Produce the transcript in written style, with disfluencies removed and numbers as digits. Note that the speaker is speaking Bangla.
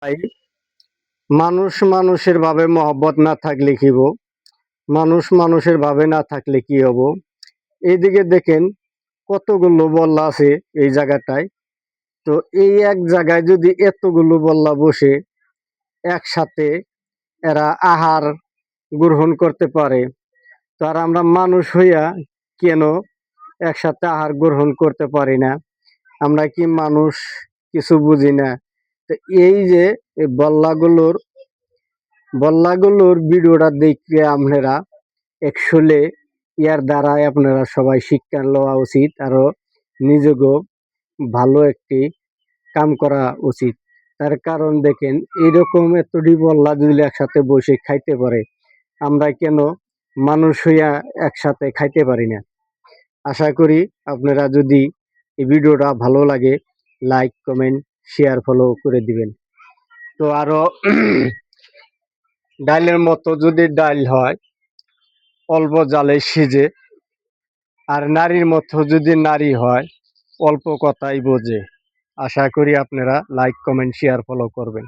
ভাই, মানুষ মানুষের ভাবে মহব্বত না থাকলে কি হবো? মানুষ মানুষের ভাবে না থাকলে কি হবো? এইদিকে দেখেন কতগুলো বল্লা আছে এই জায়গাটায়। তো এই এক জায়গায় যদি এতগুলো বল্লা বসে একসাথে এরা আহার গ্রহণ করতে পারে, তো আর আমরা মানুষ হইয়া কেন একসাথে আহার গ্রহণ করতে পারি না? আমরা কি মানুষ কিছু বুঝি না? তো এই যে এই বল্লাগুলোর ভিডিওটা দেখে আপনারা একচুয়ালি ইয়ার দ্বারাই আপনারা সবাই শিক্ষা লওয়া উচিত, আরো নিজেকেও ভালো একটি কাম করা উচিত। তার কারণ দেখেন এইরকম এতটি বল্লা যদি একসাথে বসে খাইতে পারে, আমরা কেন মানুষ হইয়া একসাথে খাইতে পারি না? আশা করি আপনারা যদি এই ভিডিওটা ভালো লাগে লাইক কমেন্ট শেয়ার ফলো করে দিবেন। তো আরো ডাইলের মতো যদি ডাইল হয় অল্প জালে সিজে, আর নারীর মতো যদি নারী হয় অল্প কথাই বোঝে। আশা করি আপনারা লাইক কমেন্ট শেয়ার ফলো করবেন।